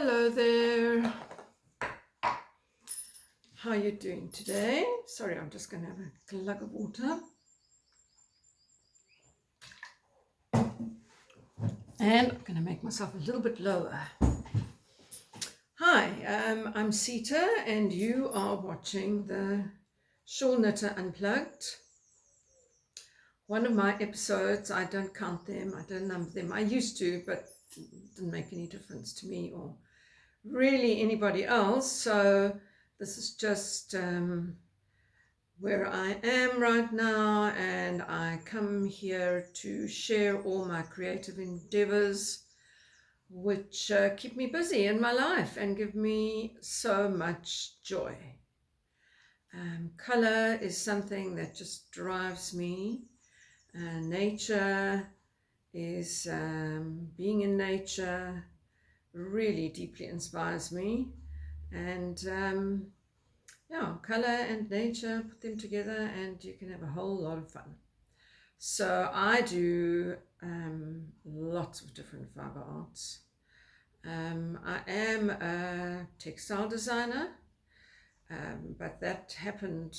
Hello there. How are you doing today? Sorry, I'm just going to have a glug of water. And I'm going to make myself a little bit lower. Hi, I'm Sita and you are watching the Shawl Knitter Unplugged. One of my episodes, I don't count them, I don't number them. I used to, but it didn't make any difference to me or really anybody else. So this is just where I am right now, and I come here to share all my creative endeavors which keep me busy in my life and give me so much joy. Color is something that just drives me. Nature is being in nature really deeply inspires me, and yeah, color and nature, put them together and you can have a whole lot of fun. So I do lots of different fiber arts. I am a textile designer, but that happened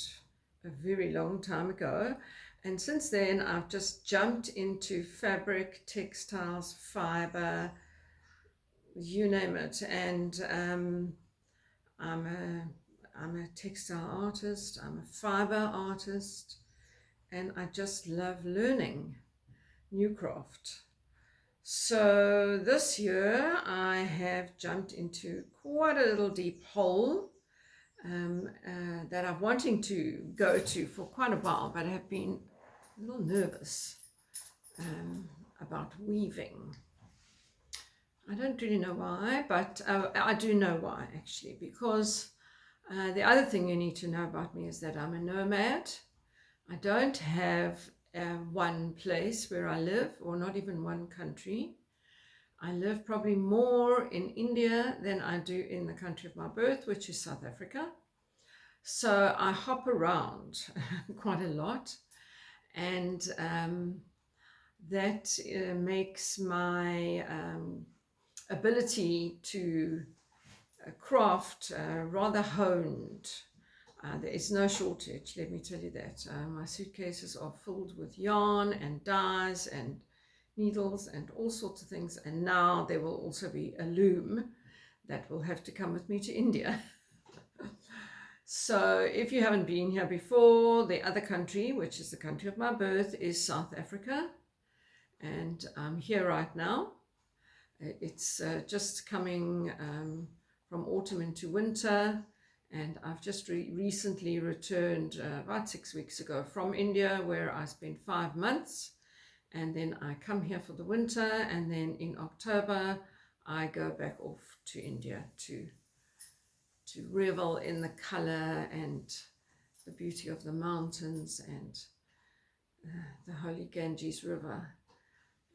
a very long time ago, and since then I've just jumped into fabric, textiles, fiber, you name it. And I'm a textile artist, I'm a fiber artist, and I just love learning new craft. So this year I have jumped into quite a little deep hole that I'm wanting to go to for quite a while, but I have been a little nervous about weaving. I don't really know why, but I do know why actually, because the other thing you need to know about me is that I'm a nomad. I don't have one place where I live, or not even one country. I live probably more in India than I do in the country of my birth, which is South Africa. So I hop around quite a lot, and that makes my ability to craft rather honed. There is no shortage, let me tell you that. My suitcases are filled with yarn and dyes and needles and all sorts of things, and now there will also be a loom that will have to come with me to India. So if you haven't been here before, the other country, which is the country of my birth, is South Africa, and I'm here right now. It's just coming from autumn into winter, and I've just recently returned about 6 weeks ago from India, where I spent 5 months, and then I come here for the winter, and then in October I go back off to India to revel in the color and the beauty of the mountains and the holy Ganges River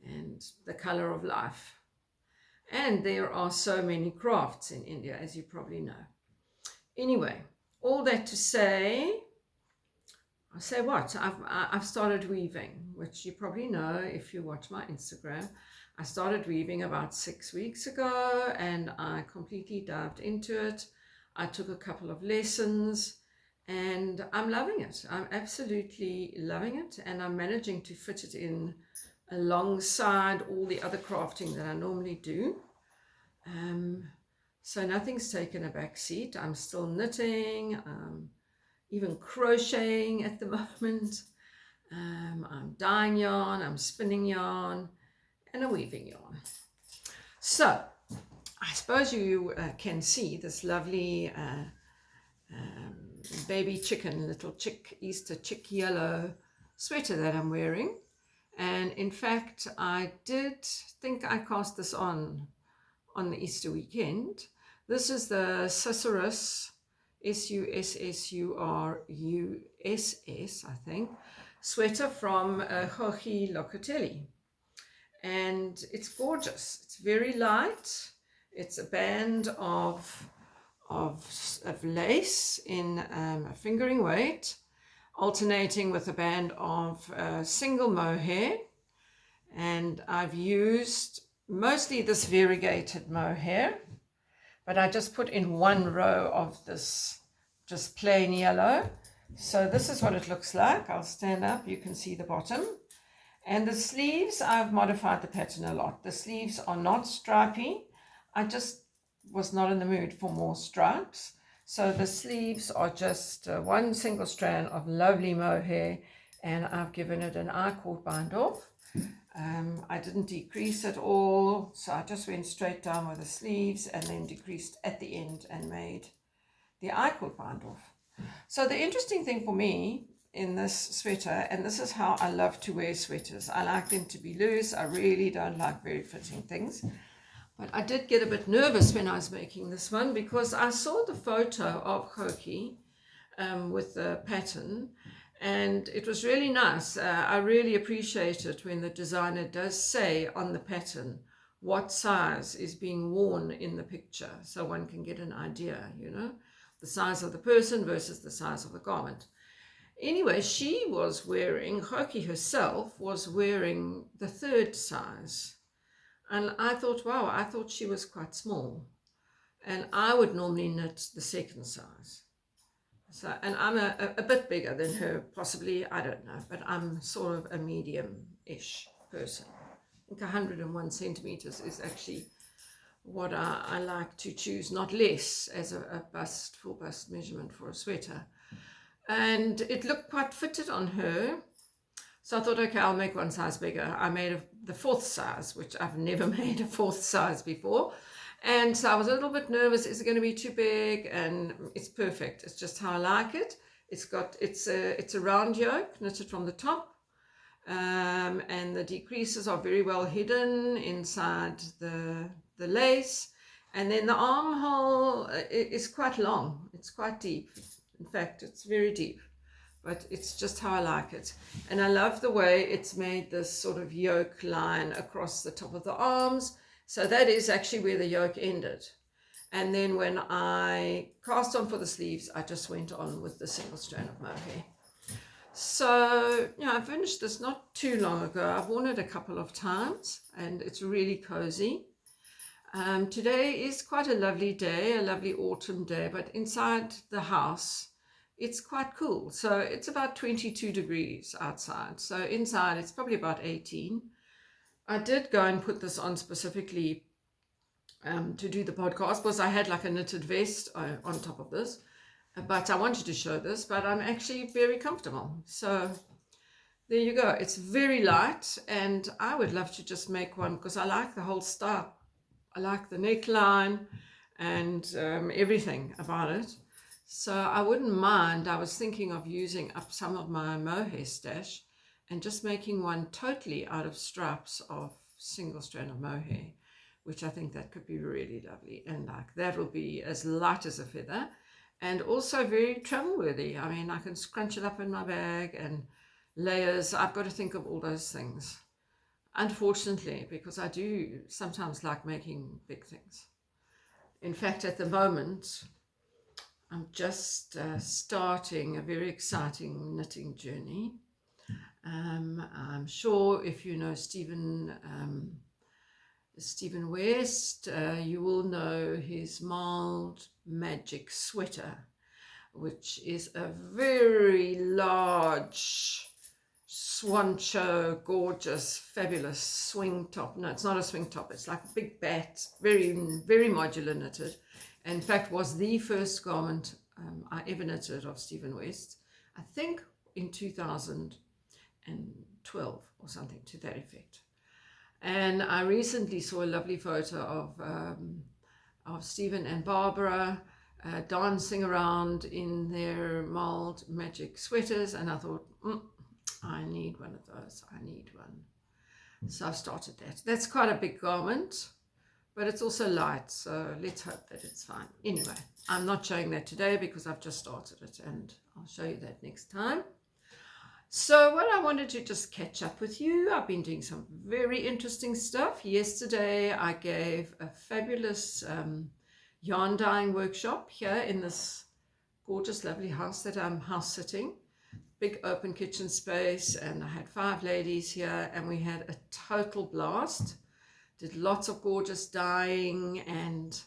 and the color of life. And there are so many crafts in India, as you probably know. Anyway, all that to say, I say what? I've started weaving, which you probably know if you watch my Instagram. I started weaving about 6 weeks ago, and I completely dived into it. I took a couple of lessons, and I'm loving it. I'm absolutely loving it, and I'm managing to fit it in alongside all the other crafting that I normally do. So nothing's taken a back seat. I'm still knitting, even crocheting at the moment. I'm dyeing yarn, I'm spinning yarn, and a weaving yarn. So I suppose you can see this lovely baby chicken, little chick, Easter chick yellow sweater that I'm wearing. And in fact, I did think I cast this on the Easter weekend. This is the Sussuruss, Sussurss, I think, sweater from Jorge Locatelli. And it's gorgeous. It's very light. It's a band of lace in a fingering weight, alternating with a band of single mohair. And I've used mostly this variegated mohair. but I just put in one row of this just plain yellow. So this is what it looks like. I'll stand up, you can see the bottom. And the sleeves, I've modified the pattern a lot. The sleeves are not stripy. I just was not in the mood for more stripes. So the sleeves are just one single strand of lovely mohair, and I've given it an I-cord bind off. I didn't decrease at all, so I just went straight down with the sleeves and then decreased at the end and made the I-cord bind off. So the interesting thing for me in this sweater, and this is how I love to wear sweaters, I like them to be loose. I really don't like very fitting things. But I did get a bit nervous when I was making this one because I saw the photo of Hoki with the pattern, and it was really nice. I really appreciate it when the designer does say on the pattern what size is being worn in the picture, so one can get an idea, you know, the size of the person versus the size of the garment. Anyway, Hoki herself was wearing the 3rd size. And I thought, wow, I thought she was quite small. And I would normally knit the 2nd size. So, and I'm a bit bigger than her, possibly, I don't know, but I'm sort of a medium-ish person. I think 101 centimeters is actually what I like to choose, not less, as a full bust measurement for a sweater. And it looked quite fitted on her. So I thought, okay, I'll make one size bigger. I made the 4th size, which I've never made a 4th size before. And so I was a little bit nervous, is it going to be too big? And it's perfect. It's just how I like it. It's a round yoke, knitted from the top. And the decreases are very well hidden inside the lace. And then the armhole is quite long. It's quite deep. In fact, it's very deep, but it's just how I like it. And I love the way it's made this sort of yoke line across the top of the arms. So that is actually where the yoke ended. And then when I cast on for the sleeves, I just went on with the single strand of mohair. So, yeah, I finished this not too long ago. I've worn it a couple of times and it's really cozy. Today is quite a lovely day, a lovely autumn day, but inside the house, it's quite cool. So it's about 22 degrees outside. So inside, it's probably about 18. I did go and put this on specifically to do the podcast because I had like a knitted vest on top of this. But I wanted to show this, but I'm actually very comfortable. So there you go. It's very light, and I would love to just make one because I like the whole style. I like the neckline and everything about it. So I wouldn't mind. I was thinking of using up some of my mohair stash and just making one totally out of straps of single strand of mohair, which I think that could be really lovely. And like that will be as light as a feather and also very travel worthy. I mean, I can scrunch it up in my bag and layers. I've got to think of all those things. Unfortunately, because I do sometimes like making big things. In fact, at the moment, I'm just starting a very exciting knitting journey. I'm sure if you know Stephen West, you will know his mild magic sweater, which is a very large swancho, gorgeous, fabulous swing top. No, it's not a swing top. It's like a big bat, very, very modular knitted. In fact, was the first garment I ever knitted of Stephen West. I think in 2012 or something to that effect. And I recently saw a lovely photo of Stephen and Barbara dancing around in their mild magic sweaters, and I thought, I need one of those. I need one. So I've started that. That's quite a big garment, but it's also light, so let's hope that it's fine. Anyway, I'm not showing that today because I've just started it, and I'll show you that next time. So what I wanted to just catch up with you, I've been doing some very interesting stuff. Yesterday I gave a fabulous yarn dyeing workshop here in this gorgeous lovely house that I'm house sitting. Big open kitchen space, and I had 5 ladies here and we had a total blast. Did lots of gorgeous dyeing, and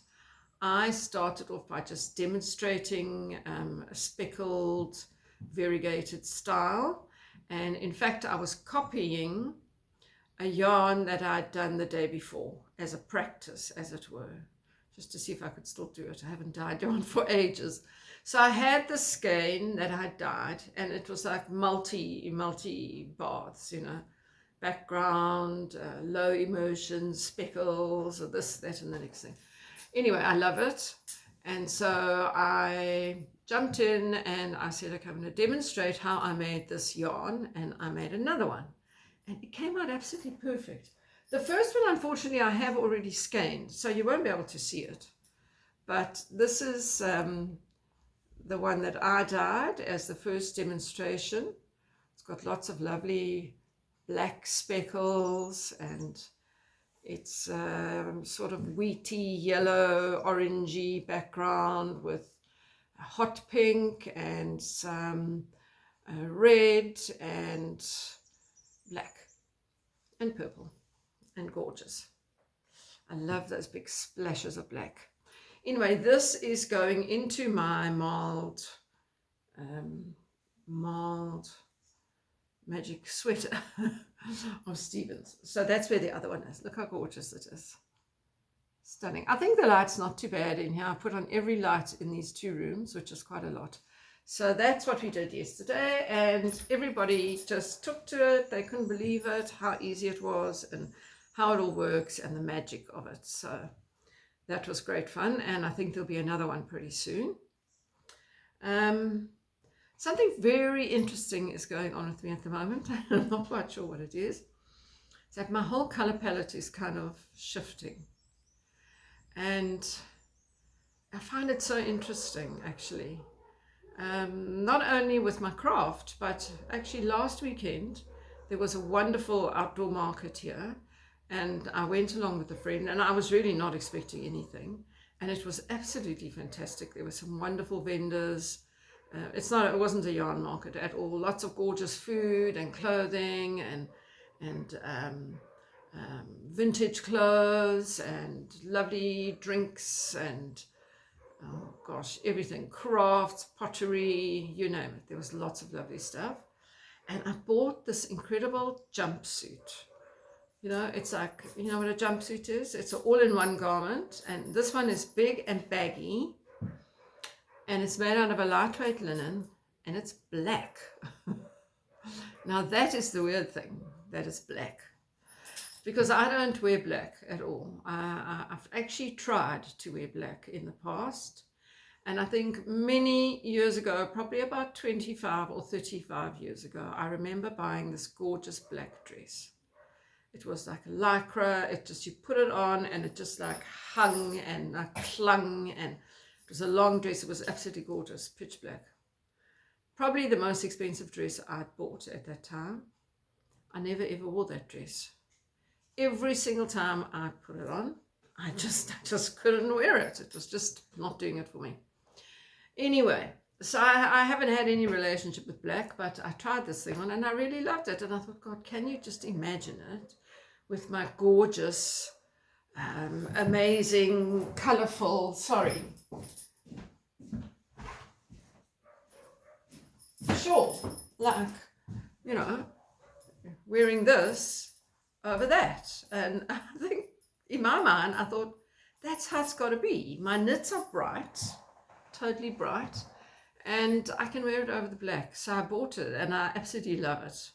I started off by just demonstrating a speckled variegated style, and in fact I was copying a yarn that I'd done the day before as a practice, as it were, just to see if I could still do it. I haven't dyed yarn for ages. So I had the skein that I dyed, and it was like multi baths, you know, background, low immersion, speckles, or this, that, and the next thing. Anyway, I love it. And so I jumped in and I said, okay, I'm going to demonstrate how I made this yarn, and I made another one. And it came out absolutely perfect. The first one, unfortunately, I have already skeined, so you won't be able to see it. But this is the one that I dyed as the first demonstration. It's got lots of lovely black speckles, and it's sort of wheaty, yellow, orangey background with a hot pink and some red and black and purple and gorgeous. I love those big splashes of black. Anyway, this is going into my mild magic sweater of Stevens. So that's where the other one is. Look how gorgeous it is. Stunning. I think the light's not too bad in here. I put on every light in these two rooms, which is quite a lot. So that's what we did yesterday, and everybody just took to it. They couldn't believe it, how easy it was and how it all works and the magic of it. So that was great fun, and I think there'll be another one pretty soon. Something very interesting is going on with me at the moment. I'm not quite sure what it is. It's that my whole color palette is kind of shifting, and I find it so interesting, actually. Not only with my craft, but actually last weekend there was a wonderful outdoor market here, and I went along with a friend, and I was really not expecting anything, and it was absolutely fantastic. There were some wonderful vendors. It wasn't a yarn market at all. Lots of gorgeous food and clothing and vintage clothes and lovely drinks and oh gosh, everything, crafts, pottery, you name it. There was lots of lovely stuff. And I bought this incredible jumpsuit. You know, it's like, you know what a jumpsuit is? It's an all-in-one garment. And this one is big and baggy. And it's made out of a lightweight linen. And it's black. Now that is the weird thing. That is black. Because I don't wear black at all. I've actually tried to wear black in the past. And I think many years ago, probably about 25 or 35 years ago, I remember buying this gorgeous black dress. It was like a lycra. It just, you put it on and it just like hung and clung, and it was a long dress. It was absolutely gorgeous, pitch black. Probably the most expensive dress I'd bought at that time. I never ever wore that dress. Every single time I put it on, I just couldn't wear it. It was just not doing it for me. Anyway, so I haven't had any relationship with black, but I tried this thing on and I really loved it. And I thought, God, can you just imagine it with my gorgeous, amazing, colorful, shawl, like, you know, wearing this over that. And I think in my mind I thought that's how it's got to be. My knits are bright, totally bright, and I can wear it over the black. So I bought it and I absolutely love it.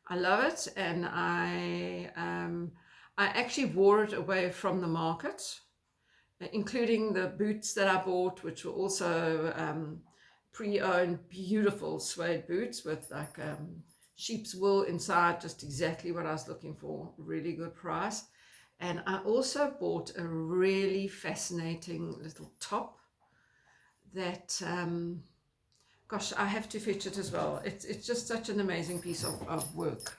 I love it, and I actually wore it away from the market, including the boots that I bought, which were also pre-owned, beautiful suede boots with like sheep's wool inside, just exactly what I was looking for, really good price. And I also bought a really fascinating little top that, gosh, I have to fetch it as well. It's just such an amazing piece of work.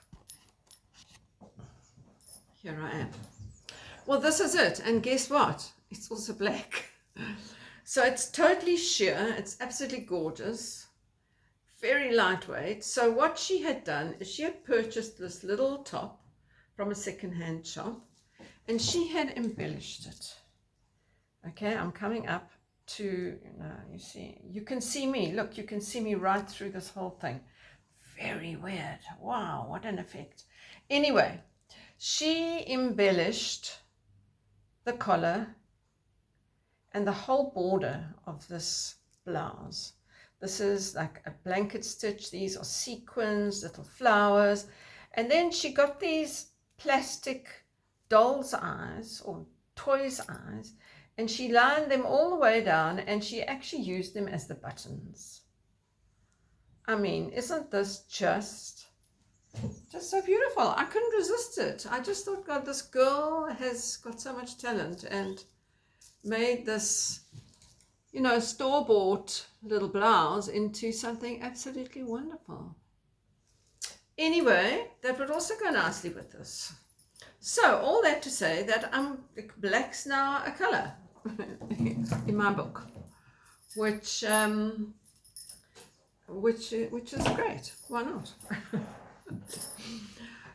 Here I am. Well, this is it. And guess what? It's also black. So it's totally sheer. It's absolutely gorgeous. Very lightweight. So what she had done is she had purchased this little top from a second-hand shop, and she had embellished it. Okay, I'm coming up to, you see, you can see me. Look, you can see me right through this whole thing. Very weird. Wow, what an effect. Anyway, she embellished the collar and the whole border of this blouse. This is like a blanket stitch. These are sequins, little flowers. And then she got these plastic doll's eyes or toy's eyes, and she lined them all the way down, and she actually used them as the buttons. I mean, isn't this just so beautiful? I couldn't resist it. I just thought, God, this girl has got so much talent and made this, store-bought little blouse into something absolutely wonderful. Anyway, that would also go nicely with this. So all that to say that black's now a color in my book, which is great. Why not?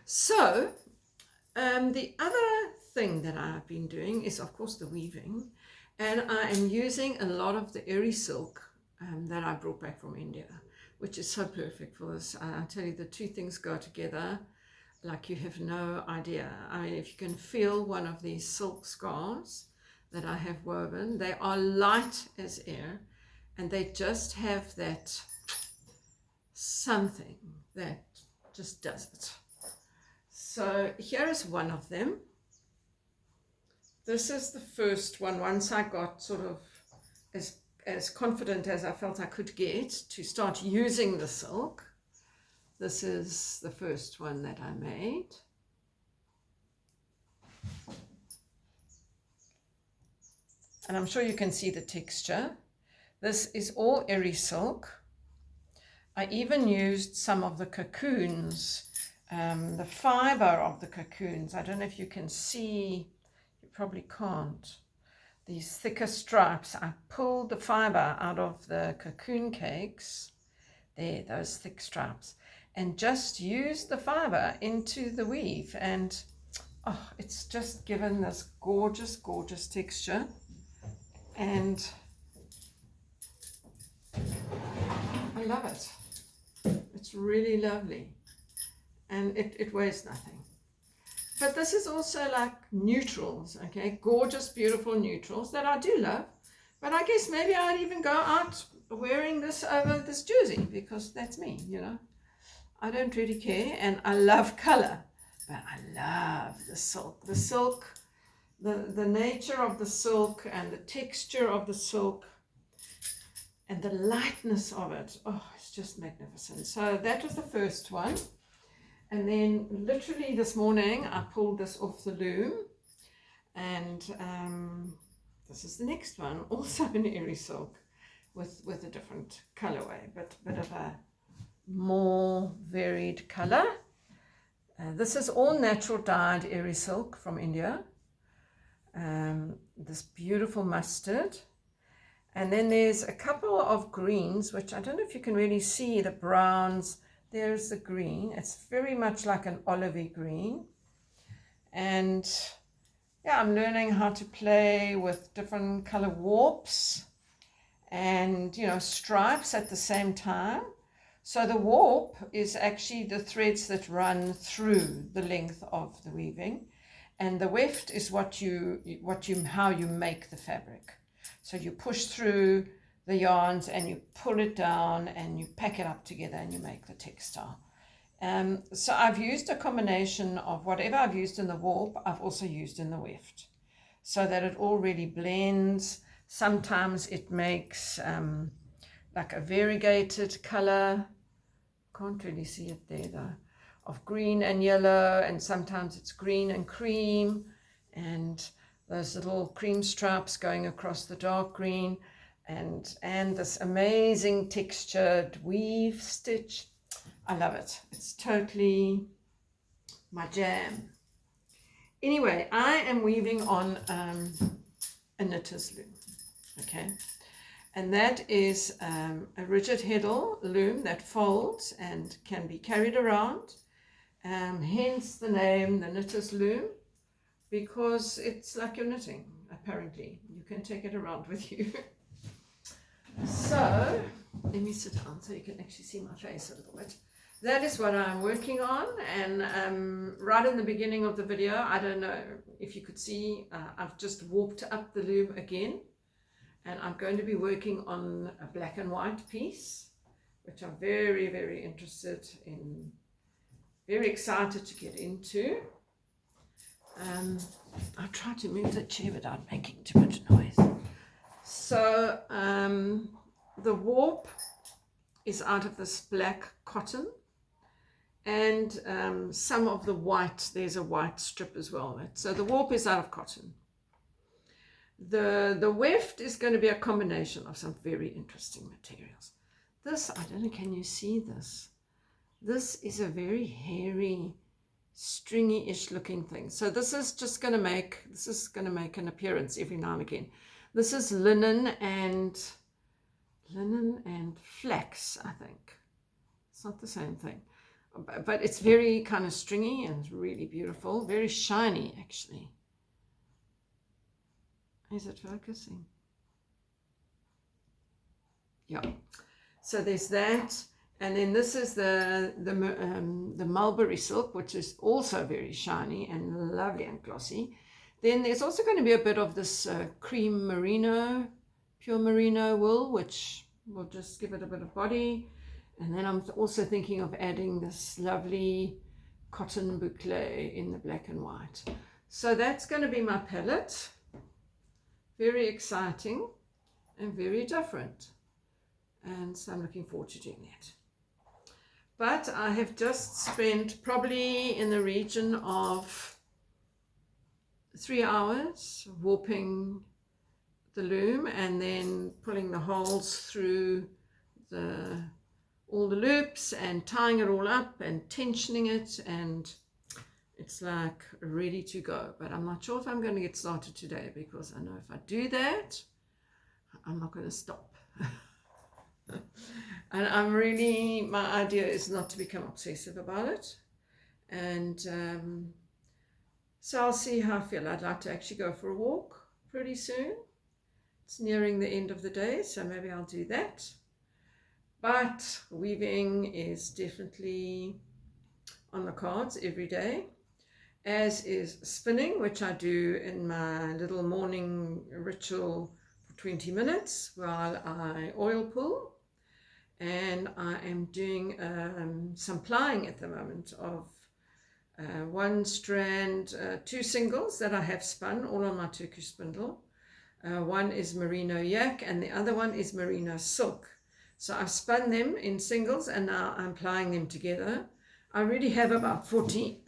So the other thing that I've been doing is, of course, the weaving, and I am using a lot of the Eri silk that I brought back from India, which is so perfect for this. I tell you, the two things go together like you have no idea. I mean, if you can feel one of these silk scarves that I have woven, they are light as air, and they just have that something that just does it. So here is one of them. This is the first one. Once I got sort of as confident as I felt I could get to start using the silk, this is the first one that I made. And I'm sure you can see the texture. This is all Eri silk. I even used some of the cocoons, the fiber of the cocoons. I don't know if you can see, you probably can't. These thicker stripes, I pulled the fiber out of the cocoon cakes, there, those thick stripes, and just used the fiber into the weave, and it's just given this gorgeous, gorgeous texture, and I love it. It's really lovely, and it weighs nothing. But this is also like neutrals, okay? Gorgeous, beautiful neutrals that I do love. But I guess maybe I'd even go out wearing this over this jersey, because that's me, I don't really care, and I love color, but I love the silk. The silk, the nature of the silk and the texture of the silk and the lightness of it. Oh, it's just magnificent. So that was the first one. And then literally this morning, I pulled this off the loom, and this is the next one, also in Eri silk, with a different colorway, but a bit of a more varied color. This is all natural dyed Eri silk from India. This beautiful mustard. And then there's a couple of greens, which I don't know if you can really see, the browns. There's the green. It's very much like an olivey green. And yeah, I'm learning how to play with different color warps and, stripes at the same time. So the warp is actually the threads that run through the length of the weaving, and the weft is how you make the fabric. So you push through the yarns and you pull it down and you pack it up together and you make the textile. So I've used a combination of whatever I've used in the warp, I've also used in the weft, so that it all really blends. Sometimes it makes like a variegated color, can't really see it there though, of green and yellow, and sometimes it's green and cream, and those little cream stripes going across the dark green, and this amazing textured weave stitch. I love it. It's totally my jam. Anyway, I am weaving on a knitter's loom, okay? And that is a rigid heddle loom that folds and can be carried around, hence the name, the knitter's loom, because it's like you're knitting a apparently. You can take it around with you. So, let me sit down so you can actually see my face a little bit. That is what I'm working on, and right in the beginning of the video, I don't know if you could see, I've just warped up the loom again, and I'm going to be working on a black and white piece, which I'm very, very interested in, very excited to get into. I'll try to move the chair without making too much noise. So the warp is out of this black cotton, and some of the white, there's a white strip as well. So the warp is out of cotton. The weft is going to be a combination of some very interesting materials. This, I don't know, can you see this? This is a very hairy, stringy-ish looking thing. So this is just going to make, an appearance every now and again. This is linen and flax, I think. It's not the same thing, but it's very kind of stringy and really beautiful, very shiny actually. Is it focusing? Yeah. So there's that, and then this is the mulberry silk, which is also very shiny and lovely and glossy. Then there's also going to be a bit of this cream merino, pure merino wool, which will just give it a bit of body. And then I'm also thinking of adding this lovely cotton boucle in the black and white. So that's going to be my palette. Very exciting and very different. And so I'm looking forward to doing that. But I have just spent probably in the region of 3 hours warping the loom and then pulling the holes through all the loops and tying it all up and tensioning it, and it's like ready to go. But I'm not sure if I'm going to get started today, because I know if I do that, I'm not going to stop. And my idea is not to become obsessive about it. And so I'll see how I feel. I'd like to actually go for a walk pretty soon. It's nearing the end of the day, so maybe I'll do that. But weaving is definitely on the cards every day, as is spinning, which I do in my little morning ritual for 20 minutes while I oil pull. And I am doing some plying at the moment of one strand, 2 singles that I have spun all on my Turkish spindle. One is merino yak and the other one is merino silk. So I've spun them in singles and now I'm plying them together. I already have about 40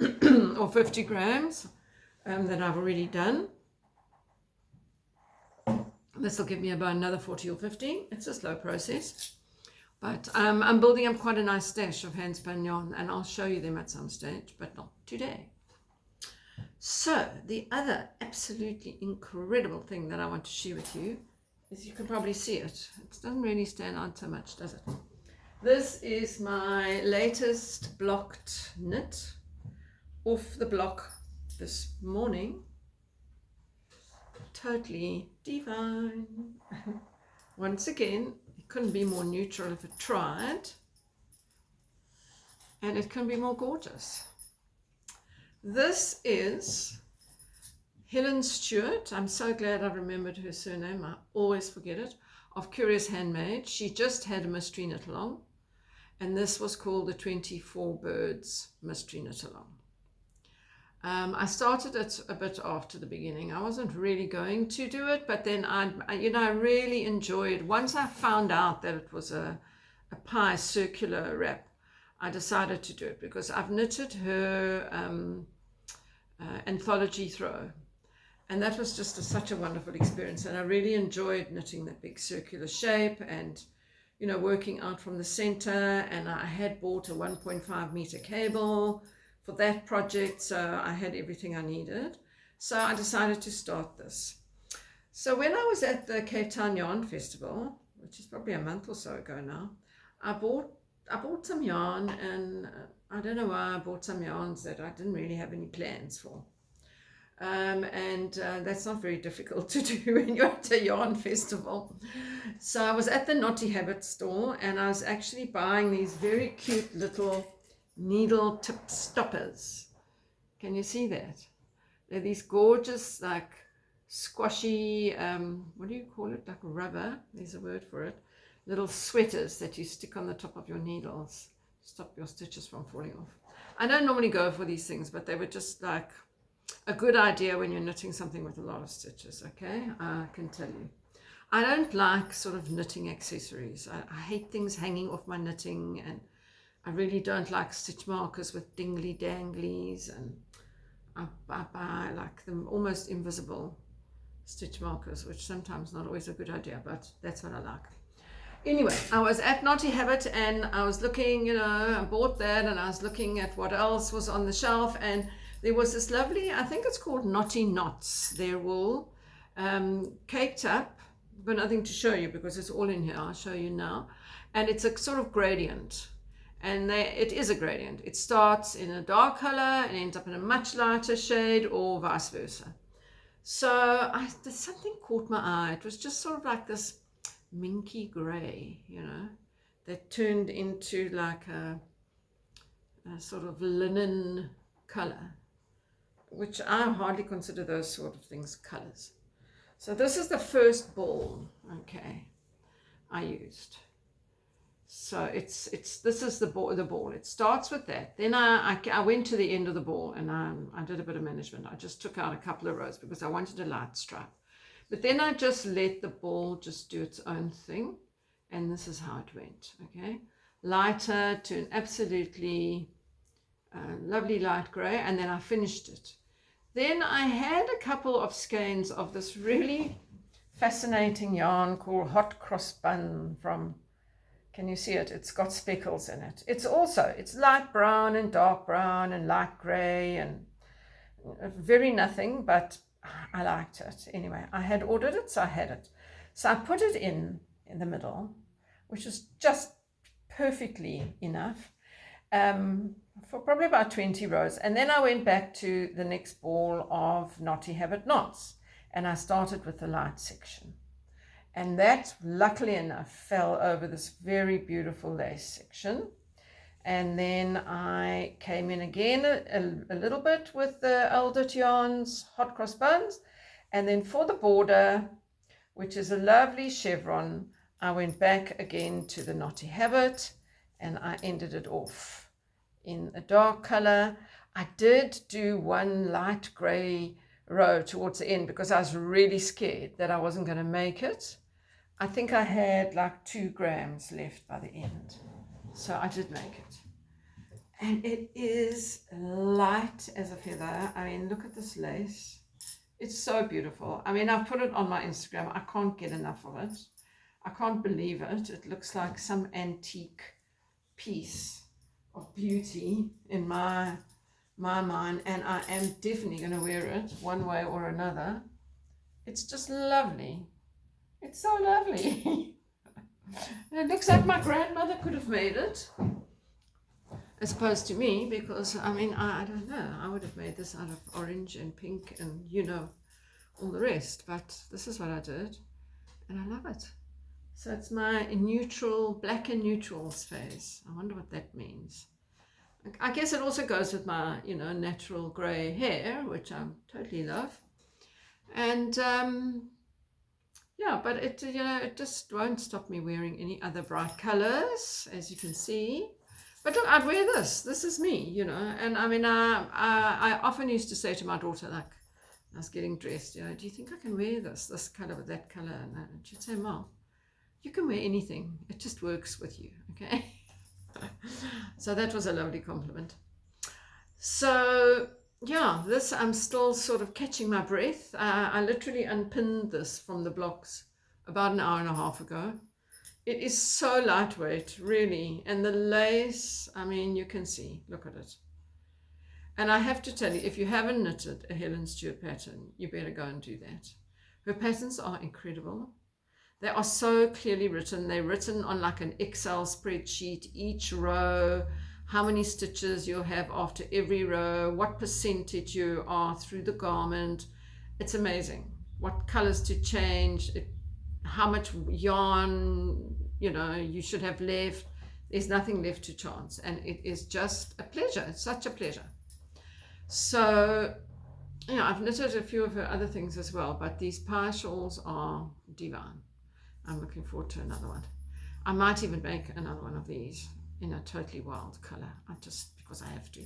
or 50 grams that I've already done. This will give me about another 40 or 50. It's a slow process. But I'm building up quite a nice stash of hand-spun yarn, and I'll show you them at some stage, but not today. So the other absolutely incredible thing that I want to share with you is, you can probably see it. It doesn't really stand out so much, does it? This is my latest blocked knit, off the block this morning. Totally divine. Once again, couldn't be more neutral if it tried, and it can be more gorgeous. This is Helen Stewart. I'm so glad I remembered her surname. I always forget it. Of Curious Handmade. She just had a mystery knit along, and this was called the 24 Birds Mystery Knit Along. I started it a bit after the beginning. I wasn't really going to do it, but then I really enjoyed, once I found out that it was a pie circular wrap, I decided to do it, because I've knitted her anthology throw, and that was just such a wonderful experience, and I really enjoyed knitting that big circular shape and working out from the center. And I had bought a 1.5 meter cable for that project, so I had everything I needed. So I decided to start this. So when I was at the Cape Town Yarn Festival, which is probably a month or so ago now, I bought some yarn, and I don't know why I bought some yarns that I didn't really have any plans for. and that's not very difficult to do when you're at a yarn festival. So I was at the Naughty Habit store, and I was actually buying these very cute little needle tip stoppers. Can you see that? They're these gorgeous, like squashy, what do you call it? Like rubber, there's a word for it. Little sweaters that you stick on the top of your needles, stop your stitches from falling off. I don't normally go for these things, but they were just like a good idea when you're knitting something with a lot of stitches, okay? I can tell you. I don't like sort of knitting accessories. I hate things hanging off my knitting, and I really don't like stitch markers with dingly danglies, and I buy like them almost invisible stitch markers, which sometimes not always a good idea, but that's what I like. Anyway, I was at Naughty Habit, and I was looking, you know, I bought that, and I was looking at what else was on the shelf, and there was this lovely, I think it's called Knotty Knots, their wool, caked up. I've got nothing to show you because it's all in here. I'll show you now. And it's a sort of gradient. And it is a gradient. It starts in a dark color and ends up in a much lighter shade, or vice versa. So something caught my eye. It was just sort of like this minky gray, you know, that turned into like a sort of linen color, which I hardly consider those sort of things colors. So this is the first ball, okay, I used. So this is the ball. It starts with that. Then I went to the end of the ball, and I did a bit of management. I just took out a couple of rows because I wanted a light stripe. But then I just let the ball just do its own thing, and this is how it went, okay? Lighter to an absolutely lovely light grey, and then I finished it. Then I had a couple of skeins of this really fascinating yarn called Hot Cross Bun from, can you see it? It's got speckles in it. It's light brown and dark brown and light grey and very nothing, but I liked it. Anyway, I had ordered it, so I had it. So I put it in the middle, which was just perfectly enough. For probably about 20 rows, and then I went back to the next ball of Naughty Habit knots, and I started with the light section, and that luckily enough fell over this very beautiful lace section. And then I came in again a little bit with the Eldert Yarns Hot Cross Buns, and then for the border, which is a lovely chevron, I went back again to the Naughty Habit, and I ended it off in a dark color. I did do one light gray row towards the end because I was really scared that I wasn't going to make it. I think I had like 2 grams left by the end, so I did make it, and it is light as a feather. I mean, look at this lace. It's so beautiful. I mean, I put it on my Instagram. I can't get enough of it. I can't believe it. It looks like some antique piece of beauty in my mind, and I am definitely going to wear it one way or another. It's just lovely. It's so lovely. It looks like my grandmother could have made it, as opposed to me, because I mean, I don't know, I would have made this out of orange and pink and, you know, all the rest, but this is what I did, and I love it. So it's my neutral, black and neutrals phase. I wonder what that means. I guess it also goes with my, you know, natural grey hair, which I totally love. And yeah, but it, you know, it just won't stop me wearing any other bright colors, as you can see. But look, I'd wear this. This is me, you know. And I mean, I often used to say to my daughter, like, I was getting dressed, you know, do you think I can wear this color with that color? And she'd say, Mom, you can wear anything. It just works with you, okay? So that was a lovely compliment. So yeah, this, I'm still sort of catching my breath. I literally unpinned this from the blocks about an hour and a half ago. It is so lightweight, really. And the lace, I mean, you can see, look at it. And I have to tell you, if you haven't knitted a Helen Stewart pattern, you better go and do that. Her patterns are incredible. They are so clearly written. They're written on like an Excel spreadsheet, each row how many stitches you'll have after every row, what percentage you are through the garment. It's amazing what colors to change, how much yarn you should have left. There's nothing left to chance, and it is just a pleasure. It's such a pleasure. So I've knitted a few of her other things as well, but these pie shawls are divine. I'm looking forward to another one. I might even make another one of these in a totally wild color, because I have to.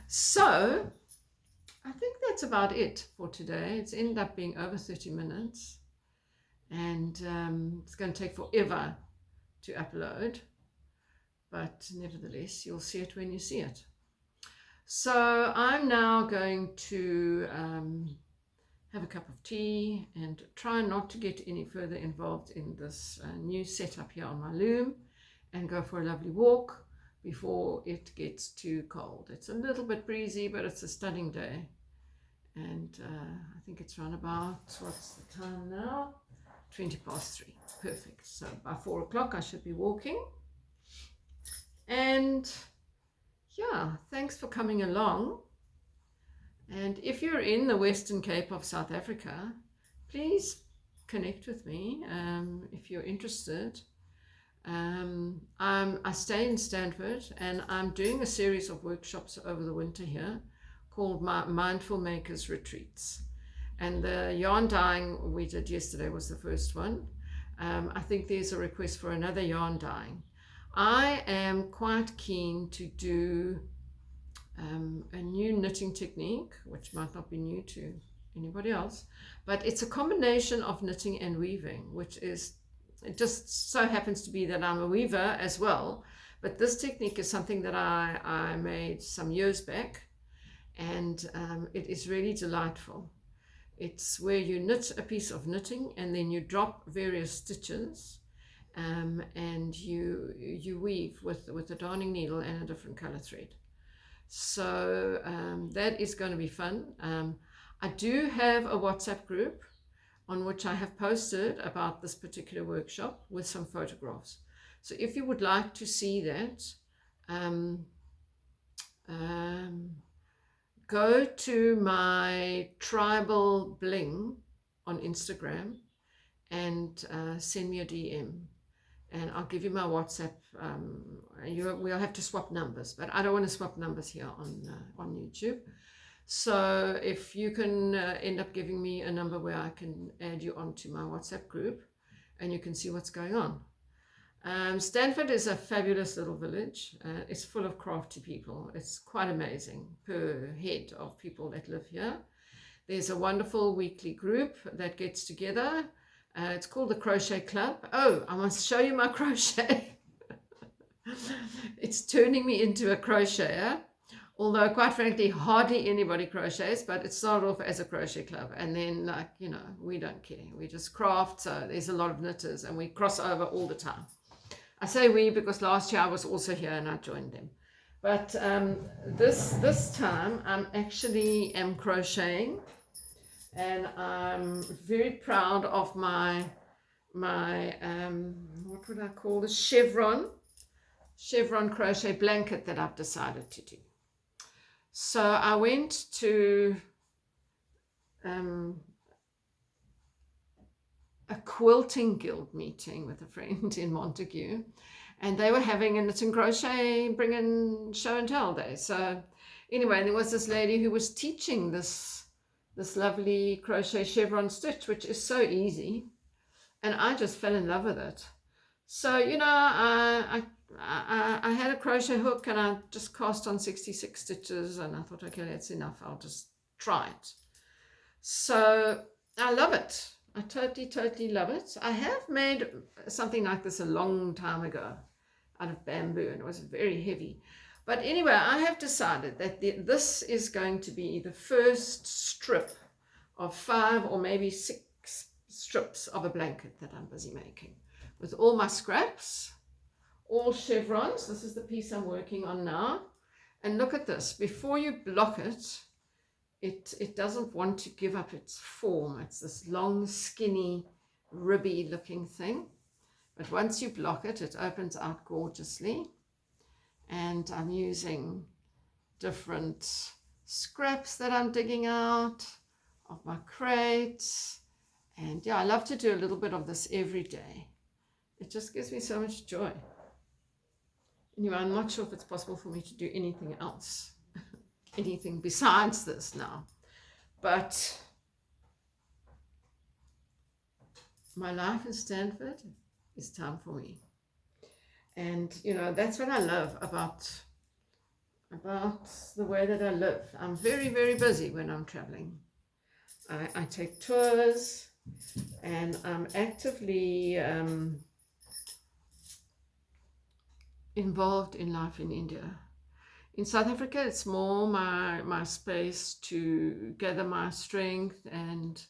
So I think that's about it for today. It's ended up being over 30 minutes, and it's going to take forever to upload, but nevertheless you'll see it when you see it. So I'm now going to have a cup of tea and try not to get any further involved in this new setup here on my loom, and go for a lovely walk before it gets too cold. It's a little bit breezy, but it's a stunning day, and I think it's around about, what's the time now? 3:20. Perfect. So by 4 o'clock I should be walking. And yeah, thanks for coming along. And if you're in the Western Cape of South Africa, please connect with me if you're interested. I stay in Stanford, and I'm doing a series of workshops over the winter here called my Mindful Makers Retreats. And the yarn dyeing we did yesterday was the first one. I think there's a request for another yarn dyeing. I am quite keen to do a new knitting technique, which might not be new to anybody else, but it's a combination of knitting and weaving, it just so happens to be that I'm a weaver as well. But this technique is something that I made some years back, and it is really delightful. It's where you knit a piece of knitting and then you drop various stitches, and you weave with a darning needle and a different color thread. So that is going to be fun. I do have a WhatsApp group on which I have posted about this particular workshop with some photographs. So if you would like to see that, go to my tribal bling on Instagram and send me a DM, and I'll give you my WhatsApp. We'll have to swap numbers, but I don't want to swap numbers here on YouTube. So if you can end up giving me a number where I can add you onto my WhatsApp group, and you can see what's going on. Stanford is a fabulous little village. It's full of crafty people. It's quite amazing per head of people that live here. There's a wonderful weekly group that gets together. It's called the Crochet Club. Oh, I must show you my crochet. It's turning me into a crocheter, although quite frankly hardly anybody crochets, but it started off as a crochet club, and then we don't care, we just craft. So there's a lot of knitters and we cross over all the time. I say we because last year I was also here and I joined them, but this time I'm actually crocheting, and I'm very proud of my what would I call this, chevron crochet blanket that I've decided to do. So I went to a quilting guild meeting with a friend in Montague, and they were having a knit and crochet bring in show and tell day. So anyway, there was this lady who was teaching this lovely crochet chevron stitch, which is so easy, and I just fell in love with it. So I had a crochet hook and I just cast on 66 stitches, and I thought, okay, that's enough, I'll just try it. So I love it. I totally love it. I have made something like this a long time ago out of bamboo, and it was very heavy. But anyway, I have decided that this is going to be the first strip of 5 or maybe 6 strips of a blanket that I'm busy making with all my scraps, all chevrons. This is the piece I'm working on now. And look at this. Before you block it, it doesn't want to give up its form. It's this long, skinny, ribby looking thing. But once you block it, it opens out gorgeously. and I'm using different scraps that I'm digging out of my crates. And yeah, I love to do a little bit of this every day. It just gives me so much joy. Anyway, I'm not sure if it's possible for me to do anything else, anything besides this now. But my life in Stanford is time for me. And, you know, that's what I love about the way that I live. I'm very, very busy when I'm traveling. I take tours, and I'm actively involved in life in India. In South Africa, it's more my space to gather my strength and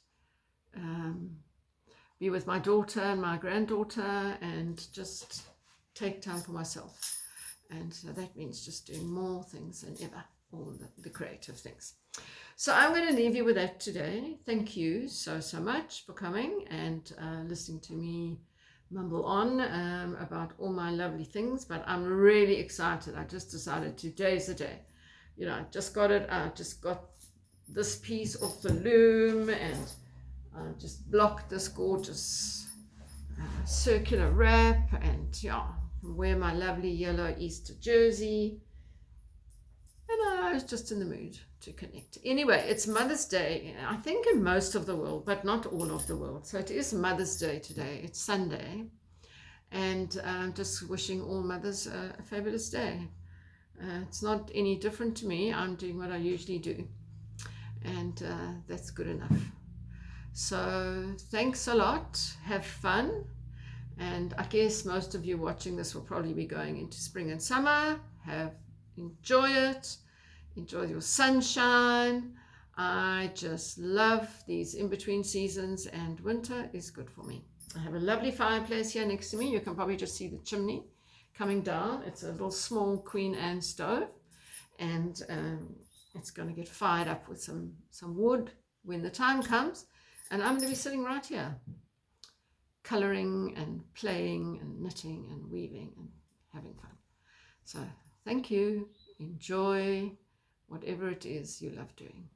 be with my daughter and my granddaughter and just take time for myself. And so that means just doing more things than ever, all the creative things. So I'm going to leave you with that today. Thank you so much for coming and listening to me mumble on about all my lovely things. But I'm really excited. I just decided today's the day. You know, I just got it. I just got this piece off the loom, and I just blocked this gorgeous circular wrap, and yeah, wear my lovely yellow Easter jersey. And I was just in the mood to connect. Anyway, it's Mother's Day, I think in most of the world, but not all of the world. So it is Mother's Day today. It's Sunday. And I'm just wishing all mothers a fabulous day. It's not any different to me. I'm doing what I usually do. And that's good enough. So thanks a lot. Have fun. And I guess most of you watching this will probably be going into spring and summer. Enjoy it. Enjoy your sunshine. I just love these in-between seasons, and winter is good for me. I have a lovely fireplace here next to me. You can probably just see the chimney coming down. It's a little small Queen Anne stove, and it's going to get fired up with some wood when the time comes. And I'm going to be sitting right here, coloring and playing and knitting and weaving and having fun. So thank you. Enjoy whatever it is you love doing.